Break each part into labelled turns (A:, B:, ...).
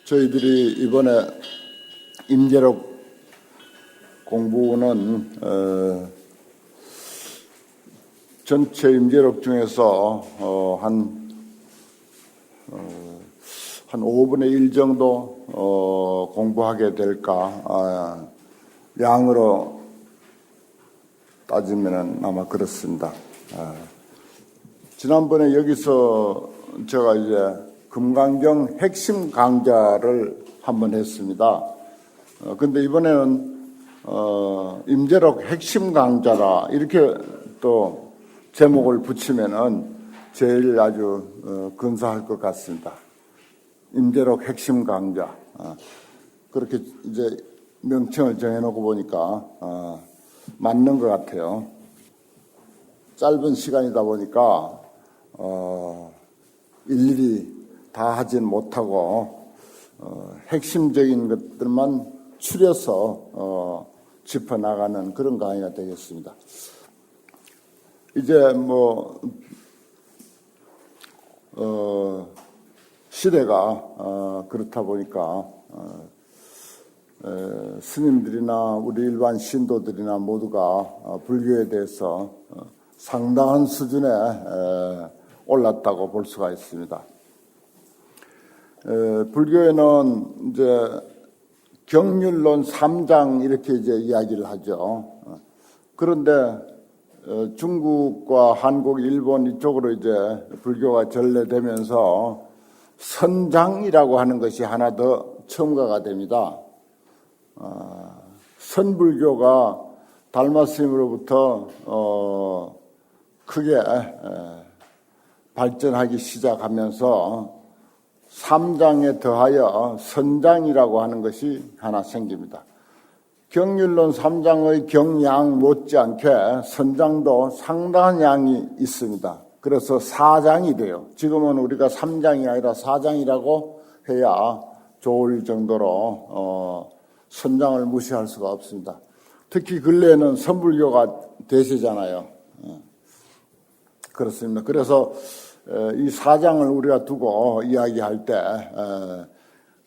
A: 저희들이 이번에 임계록 공부는 전체 임계록 중에서 한 5분의 1 정도 공부하게 될까, 양으로 따지면 아마 그렇습니다. 지난번에 여기서 제가 이제 금강경 핵심 강좌를 한번 했습니다. 근데 이번에는 임계록 핵심 강좌라 이렇게 또 제목을 붙이면은 제일 아주 근사할 것 같습니다. 임계록 핵심 강좌. 그렇게 이제 명칭을 정해놓고 보니까 맞는 것 같아요. 짧은 시간이다 보니까 일일이 다 하진 못하고 핵심적인 것들만 추려서 짚어나가는 그런 강의가 되겠습니다. 이제 시대가 그렇다 보니까 스님들이나 우리 일반 신도들이나 모두가 불교에 대해서 상당한 수준에 올랐다고 볼 수가 있습니다. 불교에는 이제 경률론 3장 이렇게 이제 이야기를 하죠. 그런데 중국과 한국, 일본 이쪽으로 이제 불교가 전래되면서 선장이라고 하는 것이 하나 더 첨가가 됩니다. 선불교가 달마 스님으로부터 크게 발전하기 시작하면서 3장에 더하여 선장이라고 하는 것이 하나 생깁니다. 경률론 3장의 경양 못지않게 선장도 상당한 양이 있습니다. 그래서 4장이 돼요. 지금은 우리가 3장이 아니라 4장이라고 해야 좋을 정도로 선장을 무시할 수가 없습니다. 특히 근래에는 선불교가 대세잖아요. 그렇습니다. 그래서 이 4장을 우리가 두고 이야기할 때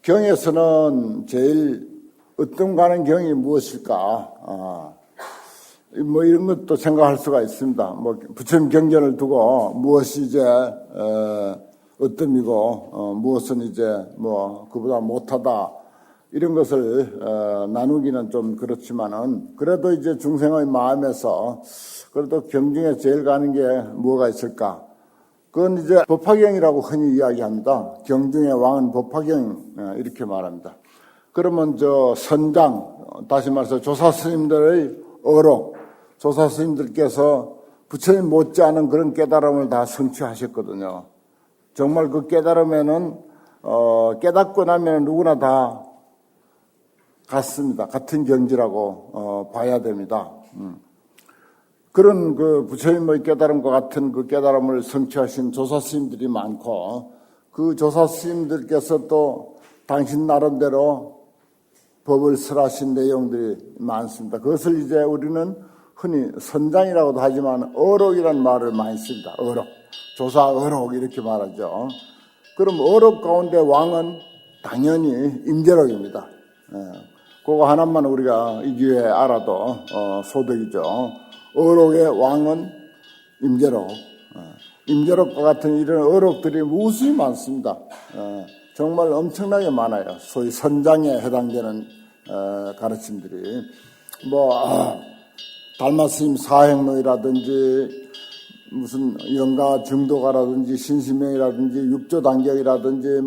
A: 경에서는 제일 으뜸 가는 경이 무엇일까? 이런 것도 생각할 수가 있습니다. 부처님 경전을 두고 무엇이 이제 으뜸이고 무엇은 이제 그보다 못하다 이런 것을 나누기는 좀 그렇지만은 그래도 이제 중생의 마음에서 그래도 경중에 제일 가는 게 뭐가 있을까? 그건 이제 법화경이라고 흔히 이야기합니다. 경중의 왕은 법화경 이렇게 말합니다. 그러면 선장, 다시 말해서 조사스님들의 어록, 조사스님들께서 부처님 못지않은 그런 깨달음을 다 성취하셨거든요. 정말 그 깨달음에는 깨닫고 나면 누구나 다 같습니다. 같은 경지라고 봐야 됩니다. 그런 그 부처님의 깨달음과 같은 그 깨달음을 성취하신 조사스님들이 많고 그 조사스님들께서 또 당신 나름대로 법을 설하신 내용들이 많습니다. 그것을 이제 우리는 흔히 선장이라고도 하지만 어록이라는 말을 많이 씁니다. 어록. 조사 어록 이렇게 말하죠. 그럼 어록 가운데 왕은 당연히 임계록입니다. 그거 하나만 우리가 이 기회에 알아도 소득이죠. 어록의 왕은 임계록. 임계록과 같은 이런 어록들이 무수히 많습니다. 정말 엄청나게 많아요. 소위 선장에 해당되는 가르침들이 달마스님 사행론이라든지 무슨 영가 증도가라든지 신심명이라든지 육조단격이라든지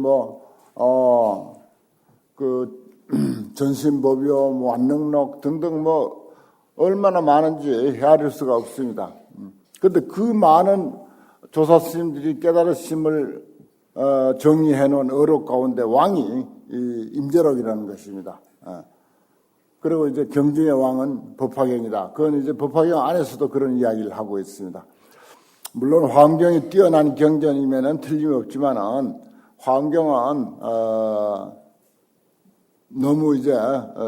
A: 전신법요 완능록 등등 얼마나 많은지 헤아릴 수가 없습니다. 그런데 그 많은 조사스님들이 깨달으심을 정의해 놓은 어록 가운데 왕이 이 임계록이라는 것입니다. 그리고 이제 경중의 왕은 법화경이다. 그건 이제 법화경 안에서도 그런 이야기를 하고 있습니다. 물론 화엄경이 뛰어난 경전이면은 틀림없지만은 화엄경은 너무 이제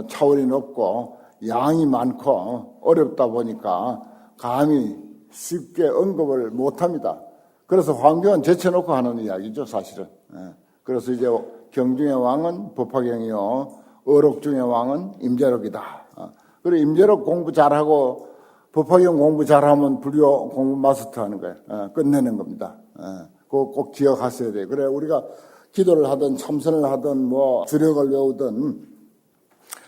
A: 차원이 높고 양이 많고 어렵다 보니까 감히 쉽게 언급을 못합니다. 그래서 화엄경은 제쳐놓고 하는 이야기죠, 사실은. 그래서 이제 경중의 왕은 법화경이요, 어록 중의 왕은 임재록이다. 그리고 임재록 공부 잘하고 법화경 공부 잘하면 불교 공부 마스터하는 거예요. 끝내는 겁니다. 그거 꼭 기억하셔야 돼요. 그래 우리가 기도를 하든 참선을 하든 뭐 주력을 외우든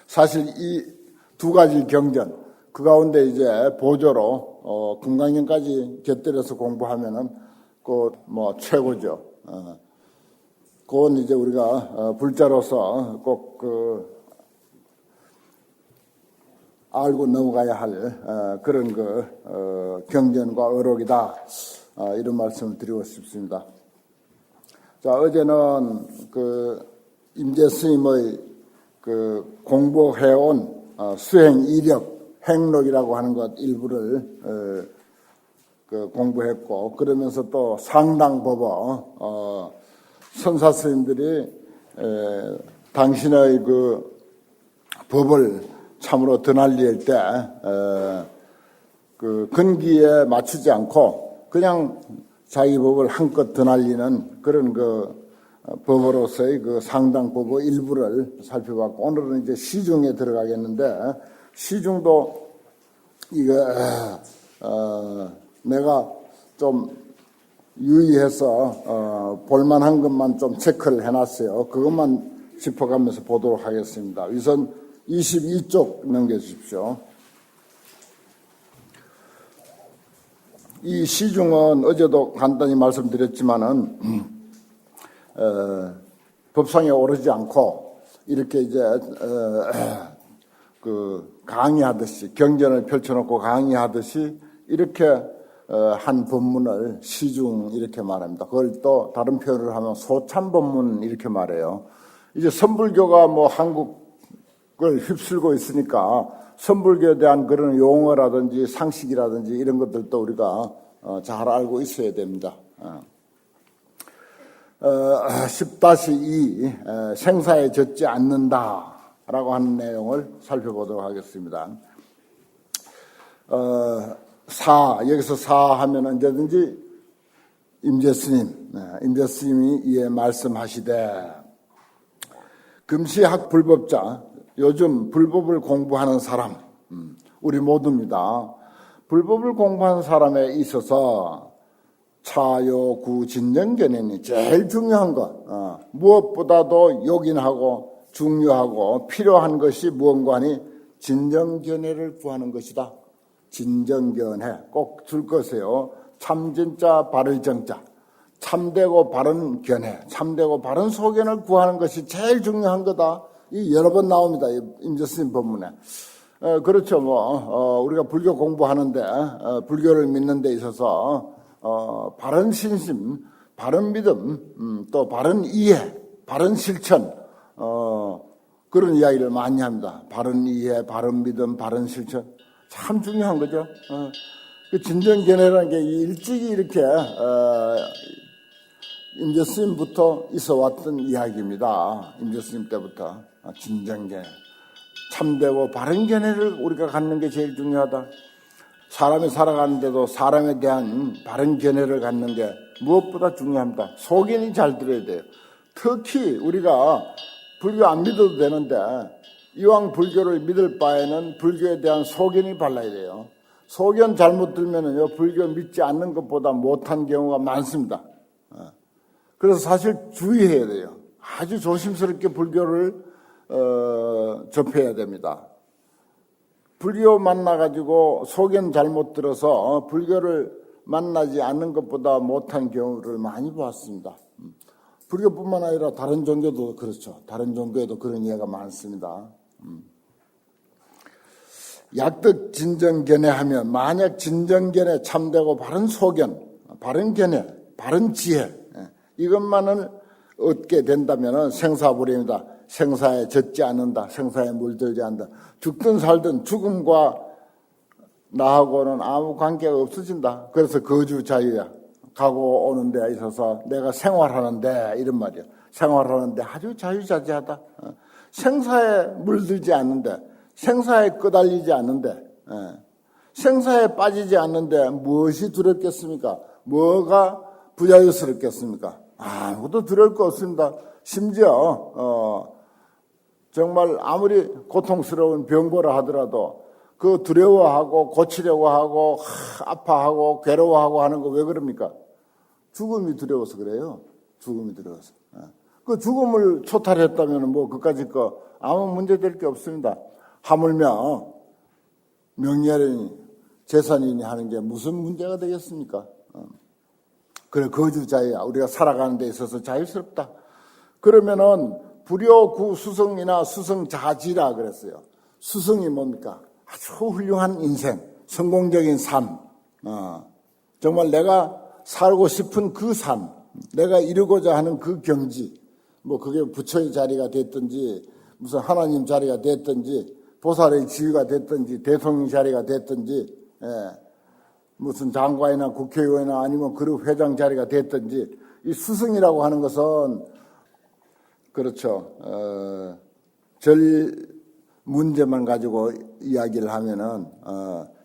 A: 사실 이 두 가지 경전 그 가운데 이제 보조로 금강경까지 곁들여서 공부하면은 그 뭐 최고죠. 그건 이제 우리가 불자로서 꼭 알고 넘어가야 할 그런 경전과 어록이다. 이런 말씀을 드리고 싶습니다. 자, 어제는 임재 스님의 공부해온 수행 이력, 행록이라고 하는 것 일부를 공부했고, 그러면서 또 상당법어, 선사 스님들이 당신의 법을 참으로 드날릴 때, 근기에 맞추지 않고 그냥 자기 법을 한껏 드날리는 그런 법으로서의 상당법의 일부를 살펴봤고, 오늘은 이제 시중에 들어가겠는데, 시중도 내가 좀 유의해서 볼만한 것만 좀 체크를 해놨어요. 그것만 짚어가면서 보도록 하겠습니다. 우선 22쪽 넘겨주십시오. 이 시중은 어제도 간단히 말씀드렸지만은 법상에 오르지 않고 이렇게 이제 강의하듯이 경전을 펼쳐놓고 강의하듯이 이렇게 한 법문을 시중 이렇게 말합니다. 그걸 또 다른 표현을 하면 소참법문 이렇게 말해요. 이제 선불교가 뭐 한국을 휩쓸고 있으니까 선불교에 대한 그런 용어라든지 상식이라든지 이런 것들도 우리가 잘 알고 있어야 됩니다. 10-2 생사에 젖지 않는다라고 하는 내용을 살펴보도록 하겠습니다. 여기서 하면 언제든지 임재스님이 이에 말씀하시되, 금시학 불법자, 요즘 불법을 공부하는 사람, 우리 모두입니다. 불법을 공부하는 사람에 있어서 차요, 구, 진정견이 제일 중요한 것, 무엇보다도 요긴하고 중요하고 필요한 것이 무언가 하니 진정견해를 구하는 것이다. 진정견해 꼭 줄 것이에요. 참진자 바를정자, 참되고 바른 견해, 참되고 바른 소견을 구하는 것이 제일 중요한 거다. 이 여러 번 나옵니다. 임재스님 법문에. 그렇죠. 우리가 불교 공부하는데, 불교를 믿는 데 있어서, 바른 신심, 바른 믿음, 또 바른 이해, 바른 실천, 그런 이야기를 많이 합니다. 바른 이해, 바른 믿음, 바른 실천. 참 중요한 거죠. 진정견해라는 게 일찍이 이렇게, 임재스님부터 있어 왔던 이야기입니다. 임재스님 때부터. 진정견해. 참되고 바른 견해를 우리가 갖는 게 제일 중요하다. 사람이 살아가는데도 사람에 대한 바른 견해를 갖는 게 무엇보다 중요합니다. 소견이 잘 들어야 돼요. 특히 우리가 불교 안 믿어도 되는데 이왕 불교를 믿을 바에는 불교에 대한 소견이 발라야 돼요. 소견 잘못 들면은요, 불교 믿지 않는 것보다 못한 경우가 많습니다. 그래서 사실 주의해야 돼요. 아주 조심스럽게 불교를 접해야 됩니다. 불교 만나가지고 소견 잘못 들어서 불교를 만나지 않는 것보다 못한 경우를 많이 보았습니다. 불교뿐만 아니라 다른 종교도 그렇죠. 다른 종교에도 그런 예가 많습니다. 약득 진정견해 하면 만약 진정견해 참되고 바른 소견, 바른 견해, 바른 지혜 이것만을 얻게 된다면 생사불임이다. 생사에 젖지 않는다. 생사에 물들지 않는다. 죽든 살든 죽음과 나하고는 아무 관계가 없어진다. 그래서 거주 자유야. 가고 오는 데 있어서 내가 생활하는데 이런 말이야. 생활하는데 아주 자유자재하다. 생사에 물들지 않는데, 생사에 끄달리지 않는데, 생사에 빠지지 않는데 무엇이 두렵겠습니까? 뭐가 부자유스럽겠습니까? 아무것도 두려울 거 없습니다. 심지어 정말 아무리 고통스러운 병고라 하더라도 그 두려워하고 고치려고 하고 아파하고 괴로워하고 하는 거 왜 그럽니까? 죽음이 두려워서 그래요. 죽음이 두려워서. 그 죽음을 초탈했다면 뭐 그까짓 거 아무 문제 될 게 없습니다. 하물며 명예를 재산인이 하는 게 무슨 문제가 되겠습니까? 그래, 거주자야. 우리가 살아가는 데 있어서 자유스럽다. 그러면은 불효구 수성이나 수성자지라 그랬어요. 수성이 뭡니까? 아주 훌륭한 인생, 성공적인 삶. 정말 내가 살고 싶은 그 삶, 내가 이루고자 하는 그 경지, 뭐 그게 부처의 자리가 됐든지 무슨 하나님 자리가 됐든지 보살의 지위가 됐든지 대통령 자리가 됐든지 무슨 장관이나 국회의원이나 아니면 그룹 회장 자리가 됐든지 이 수승이라고 하는 것은 그렇죠. 절 문제만 가지고 이야기를 하면은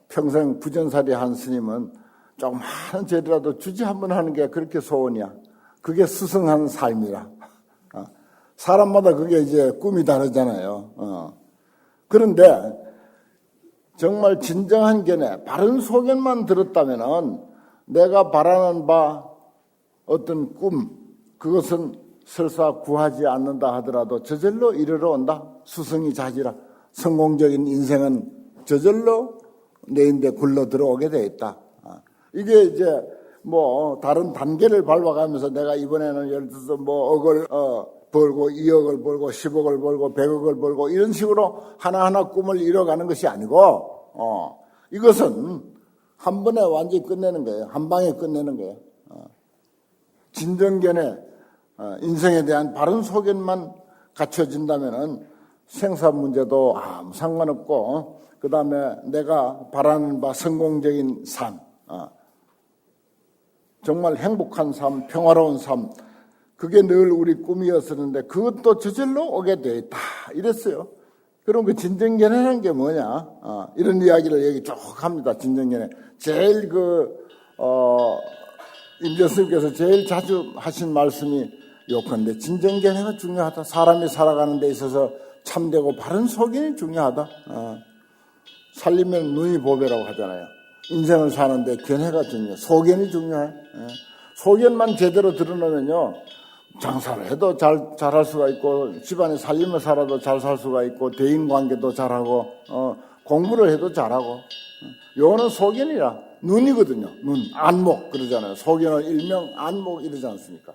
A: 평생 부전살이 한 스님은 조그마한 죄라도 주지 한번 하는 게 그렇게 소원이야. 그게 수승하는 삶이라. 사람마다 그게 이제 꿈이 다르잖아요. 그런데 정말 진정한 견해, 바른 소견만 들었다면은 내가 바라는 바 어떤 꿈, 그것은 설사 구하지 않는다 하더라도 저절로 이르러 온다. 수승이 자지라. 성공적인 인생은 저절로 내 인데 굴러 들어오게 돼 있다. 이게 이제 뭐 다른 단계를 밟아가면서 내가 이번에는 예를 들어서 뭐 억을 벌고 2억을 벌고 10억을 벌고 100억을 벌고 이런 식으로 하나하나 꿈을 이뤄가는 것이 아니고 이것은 한 번에 완전히 끝내는 거예요. 한 방에 끝내는 거예요. 진정견에 인생에 대한 바른 소견만 갖춰진다면은 생사 문제도 아무 상관없고 그 다음에 내가 바라는 바 성공적인 삶, 정말 행복한 삶, 평화로운 삶, 그게 늘 우리 꿈이었었는데 그것도 저절로 오게 돼 있다 이랬어요. 그럼 그 진정견해라는 게 뭐냐? 이런 이야기를 얘기 쭉 합니다. 진정견해. 제일 임재 스님께서 제일 자주 하신 말씀이 요건데 진정견해가 중요하다. 사람이 살아가는 데 있어서 참되고 바른 소견이 중요하다. 살리면 눈이 보배라고 하잖아요. 인생을 사는데 견해가 중요해. 소견이 중요해. 소견만 제대로 들어놓으면요. 장사를 해도 잘할 수가 있고 집안에 살림을 살아도 잘 살 수가 있고 대인관계도 잘하고 공부를 해도 잘하고 요거는 소견이라 눈이거든요. 눈, 안목 그러잖아요. 소견은 일명 안목 이러지 않습니까?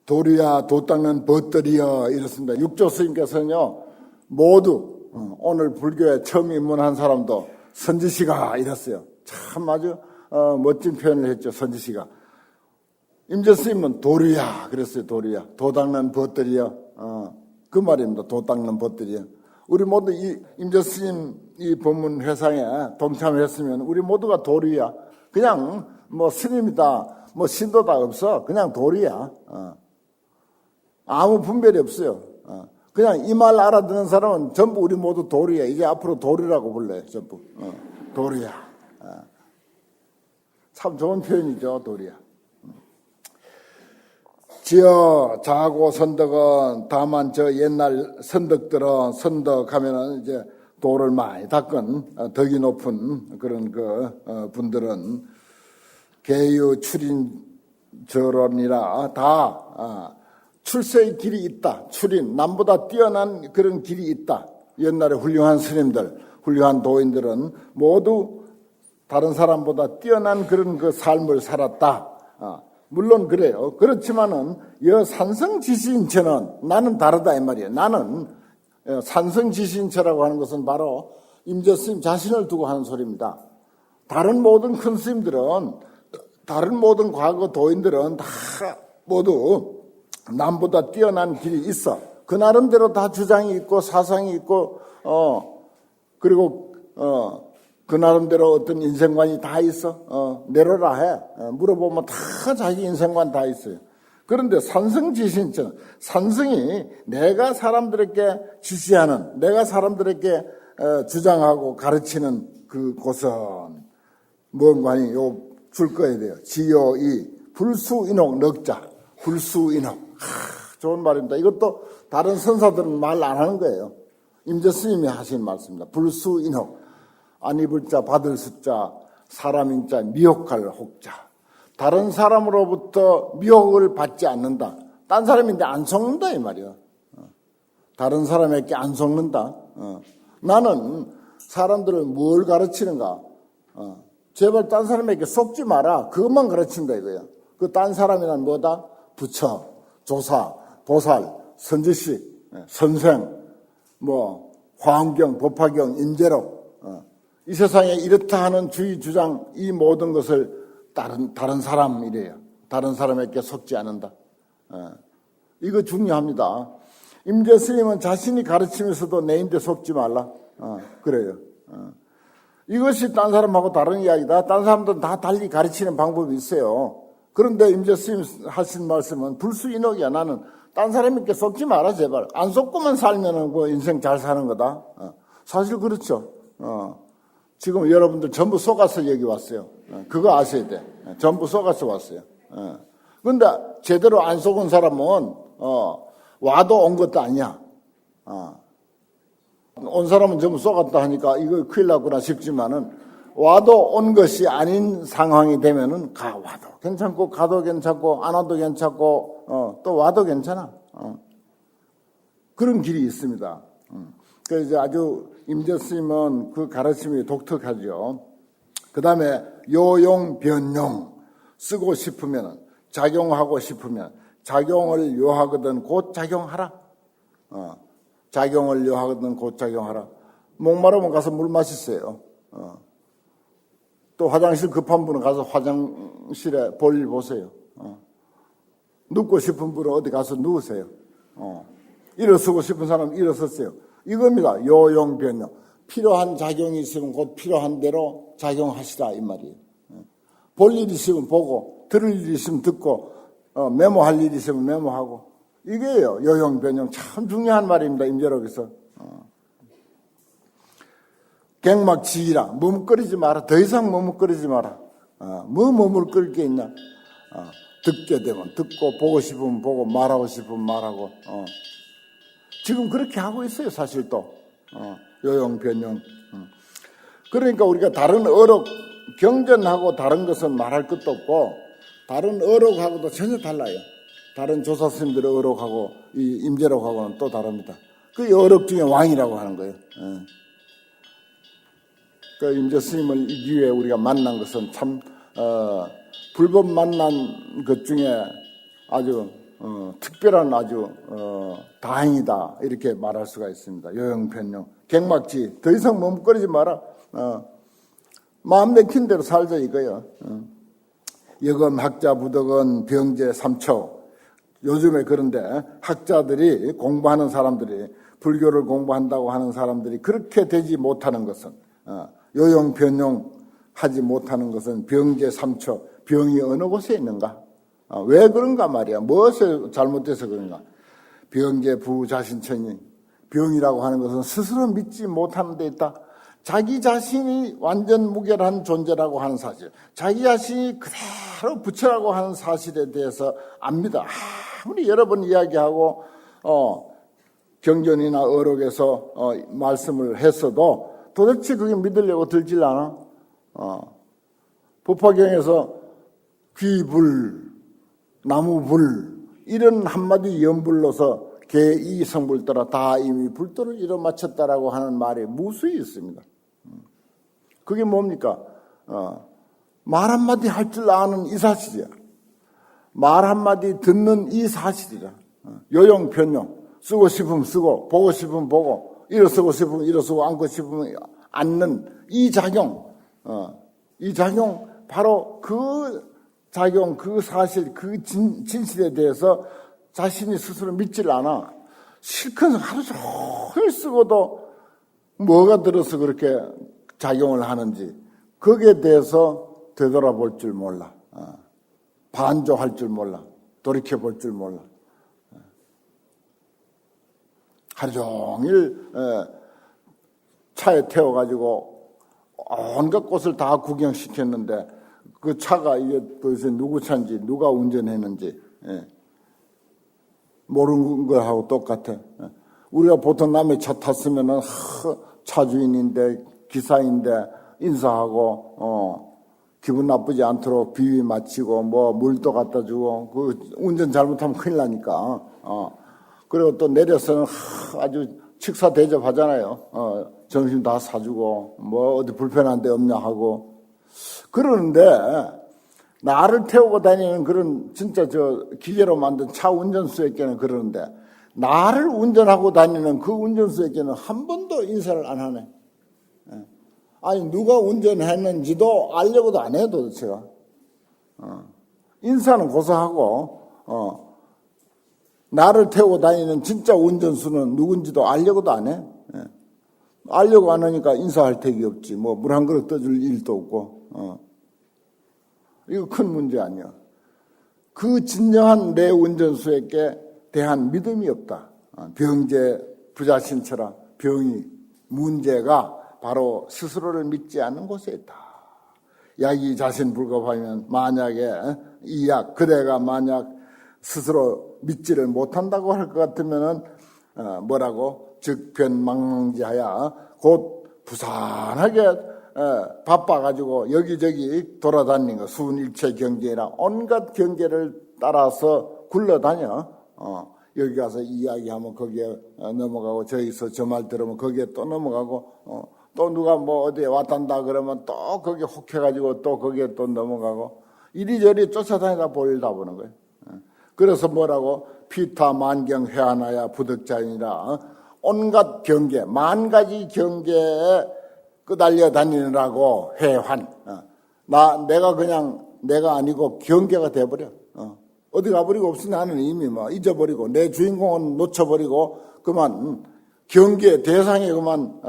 A: 도리야 도 닦는 벗들이여 이렇습니다. 육조 스님께서는요 모두 오늘 불교에 처음 입문한 사람도 선지시가 이랬어요. 참 아주 멋진 표현을 했죠. 선지시가. 임재 스님은 도리야 그랬어요. 도리야 도 닦는 벗들이여 그 말입니다. 도 닦는 벗들이여. 우리 모두 이 임재 스님 이 법문 회상에 동참했으면 우리 모두가 도리야. 그냥 뭐 스님이다 뭐 신도다 없어. 그냥 도리야. 아무 분별이 없어요. 그냥 이 말 알아듣는 사람은 전부 우리 모두 도리야. 이제 앞으로 도리라고 불러요. 전부 도리야. 참 좋은 표현이죠. 도리야. 지어 자고 선덕은 다만 저 옛날 선덕들은 선덕하면은 이제 도를 많이 닦은 덕이 높은 그런 분들은 계유 출인 저론이라 다 출세의 길이 있다. 출인 남보다 뛰어난 그런 길이 있다. 옛날에 훌륭한 스님들, 훌륭한 도인들은 모두 다른 사람보다 뛰어난 그런 그 삶을 살았다. 물론 그래요. 그렇지만은 여 산성지시인처는 나는 다르다 이 말이에요. 나는 산성지시인처라고 하는 것은 바로 임재 스님 자신을 두고 하는 소리입니다. 다른 모든 큰 스님들은 다른 모든 과거 도인들은 다 모두 남보다 뛰어난 길이 있어. 그 나름대로 다 주장이 있고 사상이 있고 그리고 그 나름대로 어떤 인생관이 다 있어. 내려라 해. 물어보면 다 자기 인생관 다 있어요. 그런데 산성지신처럼 산성이 내가 사람들에게 지시하는 내가 사람들에게 주장하고 가르치는 그 곳은 뭔관이 요 줄 거야 돼요. 지요이 불수인옥 넉자. 불수인옥. 좋은 말입니다. 이것도 다른 선사들은 말 안 하는 거예요. 임재 스님이 하신 말씀입니다. 불수인옥. 안 입을 자 받을 숫자 사람인 자 미혹할 혹자. 다른 사람으로부터 미혹을 받지 않는다. 딴 사람인데 안 속는다 이 말이야. 다른 사람에게 안 속는다. 나는 사람들을 뭘 가르치는가? 제발 딴 사람에게 속지 마라. 그것만 가르친다 이거야. 그 딴 사람이란 뭐다? 부처, 조사, 보살, 선지식, 선생, 화엄경, 법화경, 임재록. 이 세상에 이렇다 하는 주의 주장 이 모든 것을 다른 사람이래요. 다른 사람에게 속지 않는다. 이거 중요합니다. 임재 스님은 자신이 가르치면서도 내인데 속지 말라. 그래요. 이것이 딴 사람하고 다른 이야기다. 딴 사람들은 다 달리 가르치는 방법이 있어요. 그런데 임재 스님 하신 말씀은 불수인옥이야. 나는 딴 사람에게 속지 마라 제발. 안 속고만 살면은 그 인생 잘 사는 거다. 사실 그렇죠. 지금 여러분들 전부 속아서 여기 왔어요. 그거 아셔야 돼. 전부 속아서 왔어요. 그런데 제대로 안 속은 사람은 와도 온 것도 아니야. 온 사람은 전부 속았다 하니까 이거 큰일 났구나 싶지만은 와도 온 것이 아닌 상황이 되면은 와도 괜찮고 가도 괜찮고 안 와도 괜찮고 또 와도 괜찮아. 그런 길이 있습니다. 그래서 이제 아주 임재 스님은 그 가르침이 독특하죠. 그 다음에 요용 변용 쓰고 싶으면 작용하고 싶으면 작용을 요하거든 곧 작용하라. 작용을 요하거든 곧 작용하라. 목마르면 가서 물 마시세요. 또 화장실 급한 분은 가서 화장실에 볼일 보세요. 눕고 싶은 분은 어디 가서 누우세요. 일어서고 싶은 사람은 일어섰어요. 이겁니다. 요용 변용. 필요한 작용이 있으면 곧 필요한 대로 작용하시라 이 말이에요. 볼 일 있으면 보고 들을 일 있으면 듣고 메모할 일 있으면 메모하고 이게요. 요용 변용 참 중요한 말입니다. 임재록에서. 갱막지이라 머뭇거리지 마라. 더 이상 머뭇거리지 마라. 뭐 머뭇거릴 게 있냐. 듣게 되면 듣고 보고 싶으면 보고 말하고 싶으면 말하고 지금 그렇게 하고 있어요. 사실 또 요용 변용. 그러니까 우리가 다른 어록 경전하고 다른 것은 말할 것도 없고 다른 어록하고도 전혀 달라요. 다른 조사 스님들의 어록하고 이 임재록하고는 또 다릅니다. 그 어록 중에 왕이라고 하는 거예요. 그 임재 스님을 이 기회에 우리가 만난 것은 참 불법 만난 것 중에 아주 특별한 아주 다행이다 이렇게 말할 수가 있습니다. 요용변용 갱막지 더 이상 머뭇거리지 마라. 마음 내킨 대로 살자 이거예요. 여금 학자 부덕은 병제 삼초. 요즘에 그런데 학자들이 공부하는 사람들이 불교를 공부한다고 하는 사람들이 그렇게 되지 못하는 것은 요용 변용 하지 못하는 것은 병제 삼초. 병이 어느 곳에 있는가? 왜 그런가 말이야. 무엇에 잘못돼서 그런가? 병제 부자신천이 병이라고 하는 것은 스스로 믿지 못하는 데 있다. 자기 자신이 완전 무결한 존재라고 하는 사실, 자기 자신이 그대로 부처라고 하는 사실에 대해서 압니다. 아무리 여러 번 이야기하고 경전이나 어록에서 말씀을 했어도 도대체 그게 믿으려고 들질 않아. 법화경에서 귀불, 나무불 이런 한마디 연불로서 개이 성불더라 다 이미 불도를 이뤄마쳤다라고 하는 말에 무수히 있습니다. 그게 뭡니까? 말 한마디 할 줄 아는 이 사실이야. 말 한마디 듣는 이 사실이야. 요용 변용 쓰고 싶으면 쓰고 보고 싶으면 보고 일어서고 싶으면 일어서고 앉고 싶으면 앉는 이 작용 바로 그 작용 그 사실 그 진실에 대해서 자신이 스스로 믿질 않아. 실컷 하루 종일 쓰고도 뭐가 들어서 그렇게 작용을 하는지 거기에 대해서 되돌아볼 줄 몰라. 반조할 줄 몰라. 돌이켜볼 줄 몰라. 하루 종일 차에 태워가지고 온갖 곳을 다 구경시켰는데 그 차가 이게 도대체 누구 차인지 누가 운전했는지 모르는 거하고 똑같아. 우리가 보통 남의 차 탔으면은 차 주인인데 기사인데 인사하고 기분 나쁘지 않도록 비위 마치고 뭐 물도 갖다 주고 그 운전 잘못하면 큰일 나니까 그리고 또 내려서는 아주 식사 대접하잖아요. 점심 다 사주고 뭐 어디 불편한 데 없냐 하고 그러는데 나를 태우고 다니는 그런 진짜 저 기계로 만든 차 운전수에게는 그러는데 나를 운전하고 다니는 그 운전수에게는 한 번도 인사를 안 하네. 아니 누가 운전했는지도 알려고도 안 해 도대체가. 인사는 고사하고 나를 태우고 다니는 진짜 운전수는 누군지도 알려고도 안 해. 알려고 안 하니까 인사할 택이 없지. 뭐 물 한 그릇 떠줄 일도 없고. 이거 큰 문제 아니야. 그 진정한 내 운전수에게 대한 믿음이 없다. 병제 부자신처럼 병이 문제가 바로 스스로를 믿지 않는 곳에 있다. 약이 자신 불급하면 만약에 이 약 그대가 만약 스스로 믿지를 못한다고 할 것 같으면은 뭐라고 즉변망망지하야 곧 부산하게 바빠가지고 여기저기 돌아다니는 거 수은일체 경계라 온갖 경계를 따라서 굴러다녀. 여기 가서 이야기하면 거기에 넘어가고 저기서 저 말 들으면 거기에 또 넘어가고 또 누가 뭐 어디에 왔단다 그러면 또 거기에 혹해가지고 또 거기에 또 넘어가고 이리저리 쫓아다니다 볼일다 보는 거예요. 그래서 뭐라고 피타 만경 회하나야 부득자이니라 온갖 경계 만 가지 경계에 끄달려 다니느라고 회환 내가 그냥 내가 아니고 경계가 돼버려. 어디 가버리고 없으니 나는 이미 뭐 잊어버리고 내 주인공은 놓쳐버리고 그만 경계 대상에 그만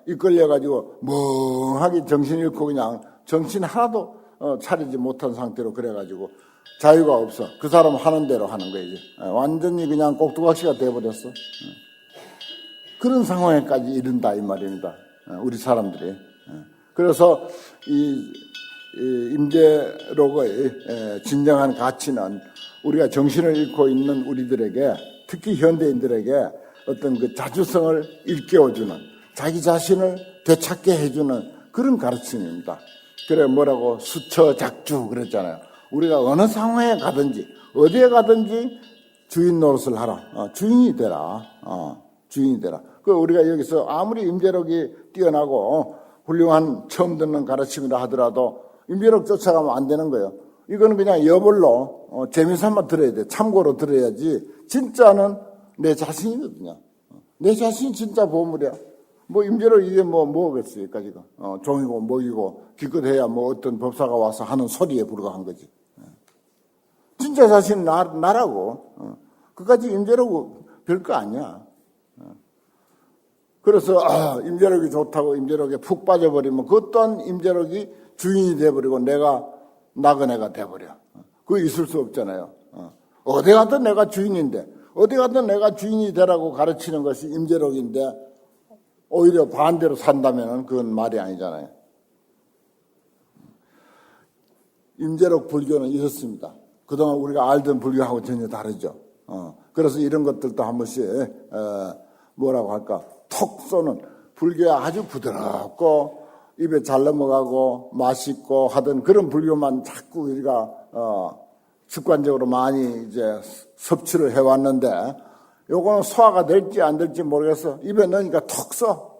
A: 이끌려가지고 멍하게 정신 잃고 그냥 정신 하나도 차리지 못한 상태로 그래가지고 자유가 없어. 그 사람 하는 대로 하는 거지. 완전히 그냥 꼭두각시가 돼버렸어. 그런 상황에까지 이른다 이 말입니다. 우리 사람들이. 그래서 이 임재록의 진정한 가치는 우리가 정신을 잃고 있는 우리들에게 특히 현대인들에게 어떤 그 자주성을 일깨워주는 자기 자신을 되찾게 해주는 그런 가르침입니다. 그래 뭐라고 수처작주 그랬잖아요. 우리가 어느 상황에 가든지 어디에 가든지 주인 노릇을 하라. 주인이 되라. 주인이 되라. 그 우리가 여기서 아무리 임재록이 뛰어나고 훌륭한 처음 듣는 가르침이라 하더라도 임재록 쫓아가면 안 되는 거예요. 이거는 그냥 여벌로 재미삼아 들어야 돼. 참고로 들어야지. 진짜는 내 자신이거든요. 내 자신이 진짜 보물이야. 뭐 임재록 이게 뭐겠습니까 지금. 종이고 먹이고 기껏해야 뭐 어떤 법사가 와서 하는 소리에 불과한 거지. 진짜 자신은 나라고. 그까지 임재록 별거 아니야. 그래서 임재록이 좋다고 임재록에 푹 빠져버리면 그 또한 임재록이 주인이 돼버리고 내가 나그네가 돼버려. 그거 있을 수 없잖아요. 어디 가든 내가 주인인데 어디 가든 내가 주인이 되라고 가르치는 것이 임재록인데 오히려 반대로 산다면 그건 말이 아니잖아요. 임재록 불교는 이렇습니다. 그동안 우리가 알던 불교하고 전혀 다르죠. 그래서 이런 것들도 한 번씩 뭐라고 할까 톡 쏘는 불교에 아주 부드럽고 입에 잘 넘어가고 맛있고 하던 그런 불교만 자꾸 우리가 습관적으로 많이 이제 섭취를 해왔는데 요거는 소화가 될지 안 될지 모르겠어. 입에 넣으니까 톡 써.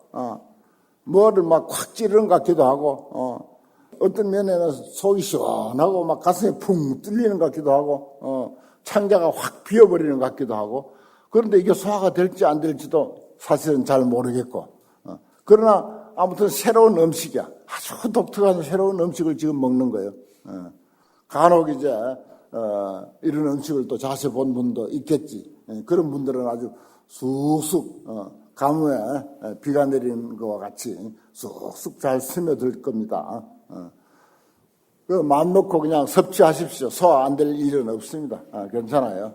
A: 뭐를 막 콱 찌르는 것 같기도 하고 어떤 면에는 속이 시원하고 막 가슴이 풍 뚫리는 것 같기도 하고 창자가 확 비어버리는 것 같기도 하고 그런데 이게 소화가 될지 안 될지도 사실은 잘 모르겠고 그러나 아무튼 새로운 음식이야. 아주 독특한 새로운 음식을 지금 먹는 거예요. 간혹 이제 이런 음식을 또 자세 본 분도 있겠지. 그런 분들은 아주 쑥쑥 가뭄에 비가 내리는 것과 같이 쑥쑥 잘 스며들 겁니다. 그 마음 놓고 그냥 섭취하십시오. 소화 안 될 일은 없습니다. 괜찮아요.